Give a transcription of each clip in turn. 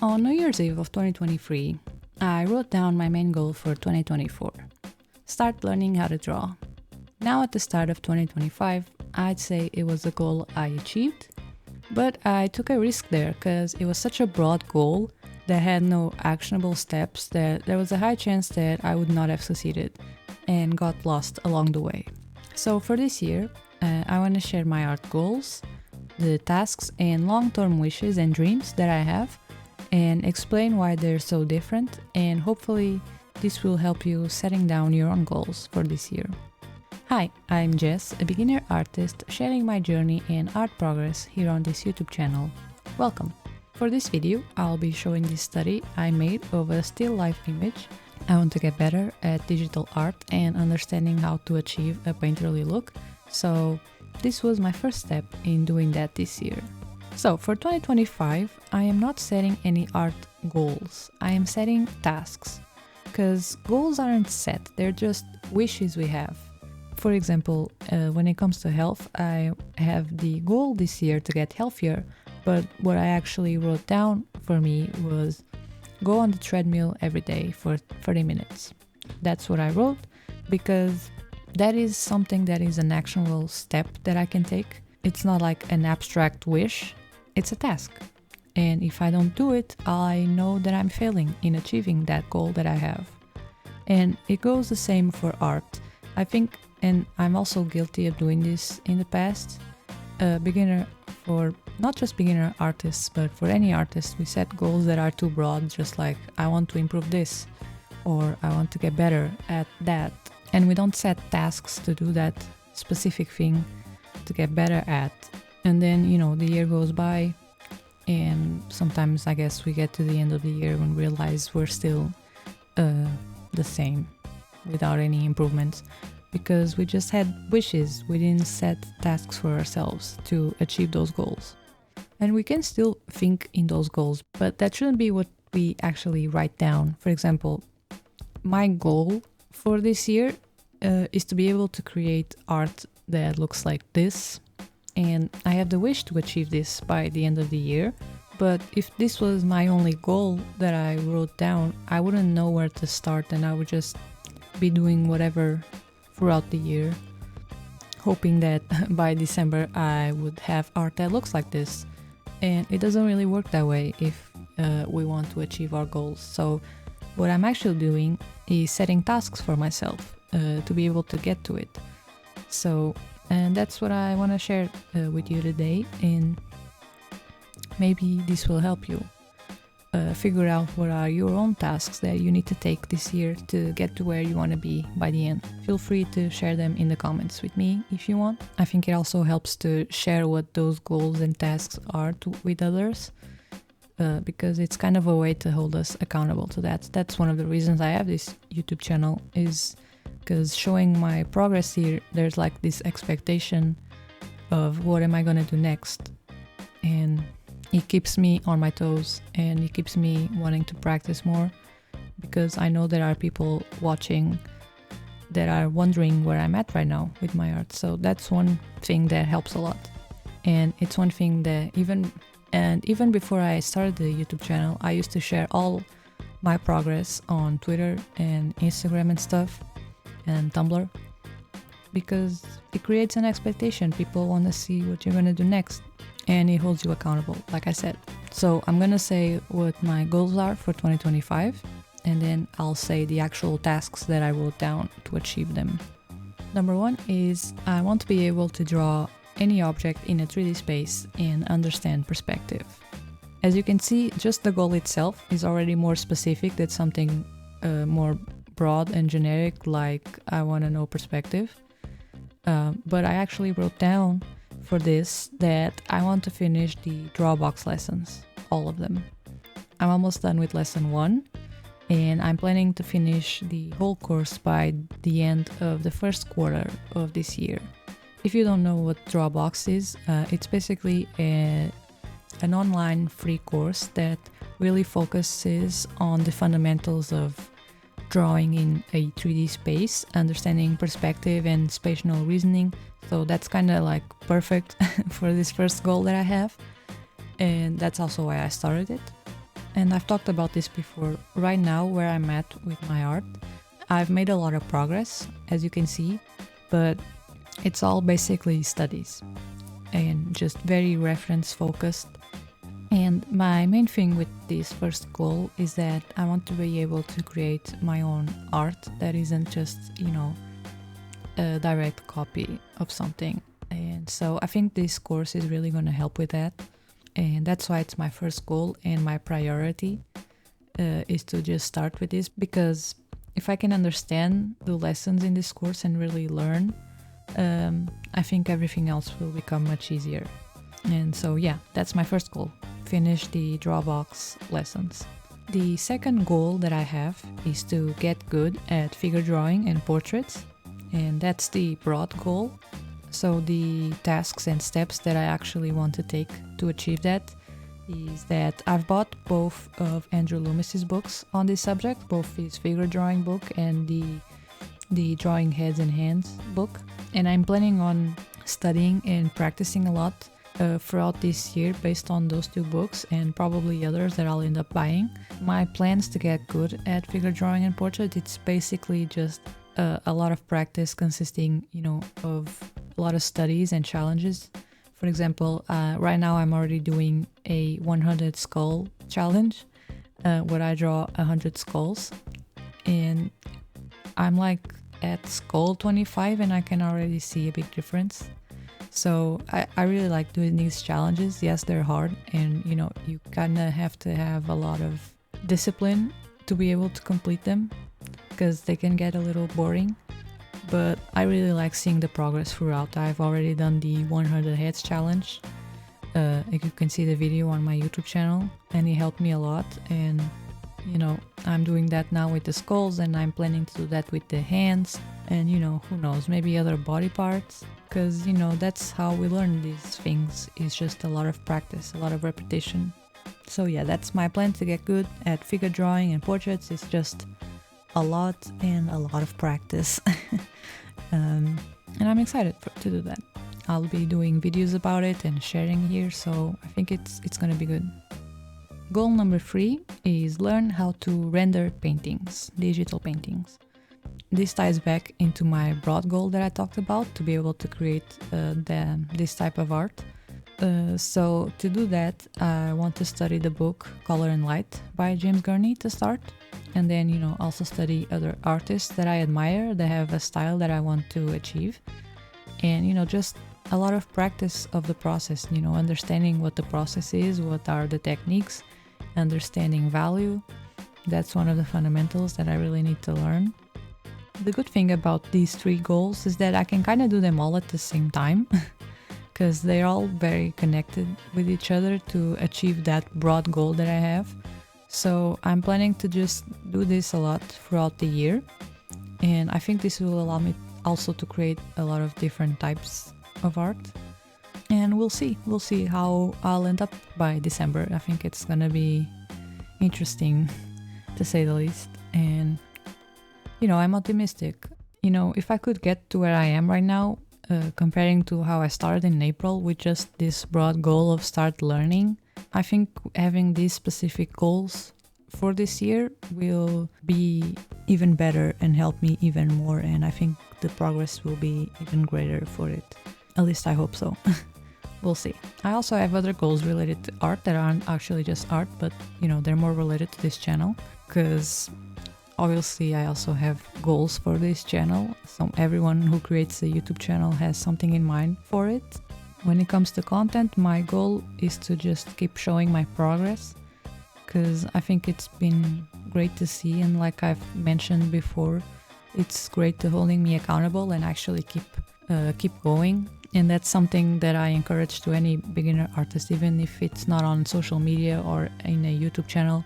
On New Year's Eve of 2023, I wrote down my main goal for 2024. Start learning how to draw. Now at the start of 2025, I'd say it was a goal I achieved, but I took a risk there because it was such a broad goal that had no actionable steps that there was a high chance that I would not have succeeded and got lost along the way. So for this year, I want to share my art goals, the tasks and long-term wishes and dreams that I have, and explain why they're so different, and hopefully this will help you setting down your own goals for this year. Hi, I'm Jess, a beginner artist sharing my journey and art progress here on this YouTube channel. Welcome! For this video, I'll be showing this study I made of a still life image. I want to get better at digital art and understanding how to achieve a painterly look, so this was my first step in doing that this year. So for 2025, I am not setting any art goals, I am setting tasks. Because goals aren't set, they're just wishes we have. For example, when it comes to health, I have the goal this year to get healthier, but what I actually wrote down for me was go on the treadmill every day for 30 minutes. That's what I wrote because that is something that is an actionable step that I can take. It's not like an abstract wish, it's a task. And if I don't do it, I know that I'm failing in achieving that goal that I have. And it goes the same for art. I think, and I'm also guilty of doing this in the past, for not just beginner artists, but for any artist, we set goals that are too broad, just like I want to improve this, or I want to get better at that. And we don't set tasks to do that specific thing to get better at. And then, the year goes by, and sometimes I guess we get to the end of the year and realize we're still the same without any improvements because we just had wishes. We didn't set tasks for ourselves to achieve those goals. And we can still think in those goals, but that shouldn't be what we actually write down. For example, my goal for this year is to be able to create art that looks like this. And I have the wish to achieve this by the end of the year. But if this was my only goal that I wrote down, I wouldn't know where to start and I would just be doing whatever throughout the year, hoping that by December I would have art that looks like this. And it doesn't really work that way if we want to achieve our goals. So what I'm actually doing is setting tasks for myself to be able to get to it. And that's what I want to share with you today, and maybe this will help you figure out what are your own tasks that you need to take this year to get to where you want to be by the end. Feel free to share them in the comments with me if you want. I think it also helps to share what those goals and tasks are with others because it's kind of a way to hold us accountable to that. That's one of the reasons I have this YouTube channel, is because showing my progress here, there's like this expectation of what am I going to do next, and it keeps me on my toes and it keeps me wanting to practice more because I know there are people watching that are wondering where I'm at right now with my art. So that's one thing that helps a lot, and it's one thing that even before I started the YouTube channel, I used to share all my progress on Twitter and Instagram and stuff and Tumblr, because it creates an expectation. People want to see what you're going to do next, and it holds you accountable, like I said. So I'm going to say what my goals are for 2025, and then I'll say the actual tasks that I wrote down to achieve them. Number one is I want to be able to draw any object in a 3D space and understand perspective. As you can see, just the goal itself is already more specific than something more broad and generic, like I want to know perspective. But I actually wrote down for this that I want to finish the Drawbox lessons, all of them. I'm almost done with lesson 1, and I'm planning to finish the whole course by the end of the first quarter of this year. If you don't know what Drawbox is, it's basically an online free course that really focuses on the fundamentals of drawing in a 3D space, understanding perspective and spatial reasoning. So that's kind of like perfect for this first goal that I have, and that's also why I started it. And I've talked about this before. Right now, where I'm at with my art, I've made a lot of progress, as you can see, but it's all basically studies and just very reference focused. And my main thing with this first goal is that I want to be able to create my own art that isn't just, a direct copy of something. And so I think this course is really going to help with that. And that's why it's my first goal and my priority is to just start with this, because if I can understand the lessons in this course and really learn, I think everything else will become much easier. And so yeah, that's my first goal. Finish the Drawbox lessons. The second goal that I have is to get good at figure drawing and portraits, and that's the broad goal. So the tasks and steps that I actually want to take to achieve that is that I've bought both of Andrew Loomis's books on this subject, both his figure drawing book and the Drawing Heads and Hands book, and I'm planning on studying and practicing a lot throughout this year based on those two books and probably others that I'll end up buying. My plans to get good at figure drawing and portrait, it's basically just a lot of practice consisting, of a lot of studies and challenges. For example, right now I'm already doing a 100 skull challenge where I draw 100 skulls, and I'm like at skull 25 and I can already see a big difference. So I really like doing these challenges. Yes, they're hard, and you kind of have to have a lot of discipline to be able to complete them because they can get a little boring. But I really like seeing the progress throughout. I've already done the 100 heads challenge. You can see the video on my YouTube channel, and it helped me a lot. And I'm doing that now with the skulls, and I'm planning to do that with the hands, and who knows, maybe other body parts, because that's how we learn these things. It's just a lot of practice, a lot of repetition. So yeah, that's my plan to get good at figure drawing and portraits. It's just a lot and a lot of practice. And I'm excited to do that. I'll be doing videos about it and sharing here, so I think it's gonna be good. Goal number 3 is learn how to render paintings, digital paintings. This ties back into my broad goal that I talked about, to be able to create this type of art. So to do that, I want to study the book Color and Light by James Gurney to start, and then also study other artists that I admire that have a style that I want to achieve, and just a lot of practice of the process, understanding what the process is, what are the techniques, understanding value. That's one of the fundamentals that I really need to learn. The good thing about these 3 goals is that I can kind of do them all at the same time because they're all very connected with each other to achieve that broad goal that I have. So I'm planning to just do this a lot throughout the year, and I think this will allow me also to create a lot of different types of art. And we'll see how I'll end up by December. I think it's gonna be interesting, to say the least. And I'm optimistic. If I could get to where I am right now, comparing to how I started in April with just this broad goal of start learning, I think having these specific goals for this year will be even better and help me even more, and I think the progress will be even greater for it. At least I hope so. We'll see. I also have other goals related to art that aren't actually just art, but they're more related to this channel, because obviously I also have goals for this channel. So everyone who creates a YouTube channel has something in mind for it. When it comes to content, my goal is to just keep showing my progress, because I think it's been great to see, and like I've mentioned before, it's great to holding me accountable and actually keep going. And that's something that I encourage to any beginner artist, even if it's not on social media or in a YouTube channel.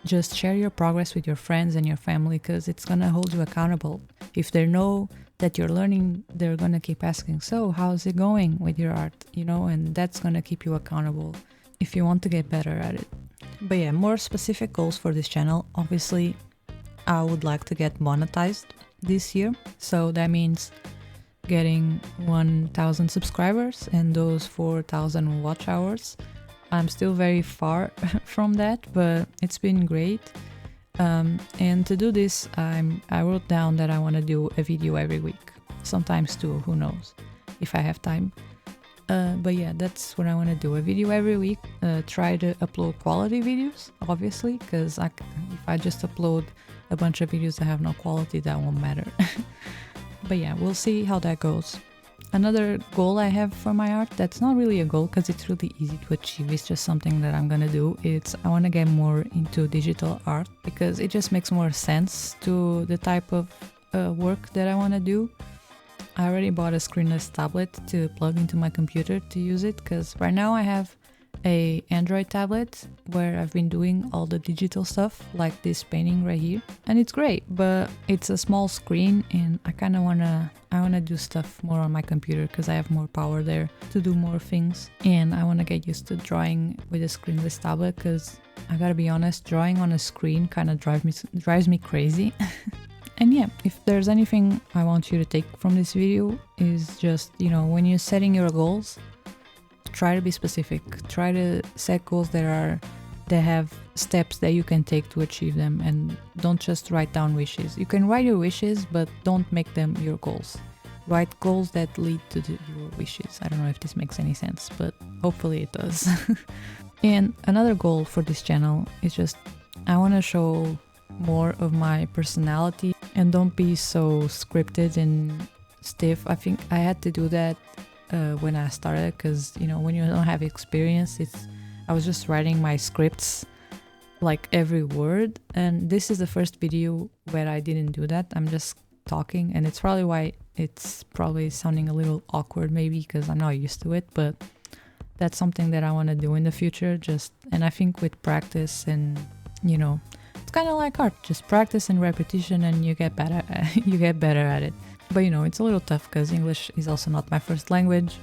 Just share your progress with your friends and your family, because it's gonna hold you accountable. If they know that you're learning, they're gonna keep asking, so how's it going with your art? And that's gonna keep you accountable if you want to get better at it. But yeah, more specific goals for this channel. Obviously, I would like to get monetized this year. So that means getting 1,000 subscribers and those 4,000 watch hours. I'm still very far from that, but it's been great. And to do this, I wrote down that I want to do a video every week, sometimes two, who knows, if I have time. But yeah, that's what I want to do, a video every week. Try to upload quality videos, obviously, because if I just upload a bunch of videos that have no quality, that won't matter. But yeah, we'll see how that goes. Another goal I have for my art, that's not really a goal because it's really easy to achieve, it's just something that I'm gonna do. I want to get more into digital art because it just makes more sense to the type of work that I want to do. I already bought a screenless tablet to plug into my computer to use it, because right now I have a Android tablet where I've been doing all the digital stuff, like this painting right here, and it's great, but it's a small screen and I kind of wanna do stuff more on my computer because I have more power there to do more things, and I want to get used to drawing with a screenless tablet because I gotta be honest, drawing on a screen kind of drives me crazy. And yeah, if there's anything I want you to take from this video is just, when you're setting your goals, try to be specific. Try to set goals that have steps that you can take to achieve them, and don't just write down wishes. You can write your wishes, but don't make them your goals. Write goals that lead to your wishes. I don't know if this makes any sense, but hopefully it does. And another goal for this channel is just, I want to show more of my personality and don't be so scripted and stiff. I think I had to do that when I started, because when you don't have experience, I was just writing my scripts like every word, and this is the first video where I didn't do that. I'm just talking, and it's probably why it's probably sounding a little awkward, maybe because I'm not used to it, but that's something that I want to do in the future. And I think with practice and it's kind of like art, just practice and repetition and you get better at it. But it's a little tough because English is also not my first language,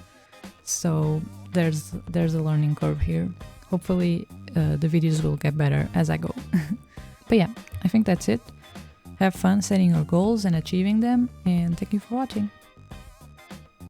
so there's a learning curve here. Hopefully the videos will get better as I go. But yeah, I think that's it. Have fun setting your goals and achieving them, and thank you for watching.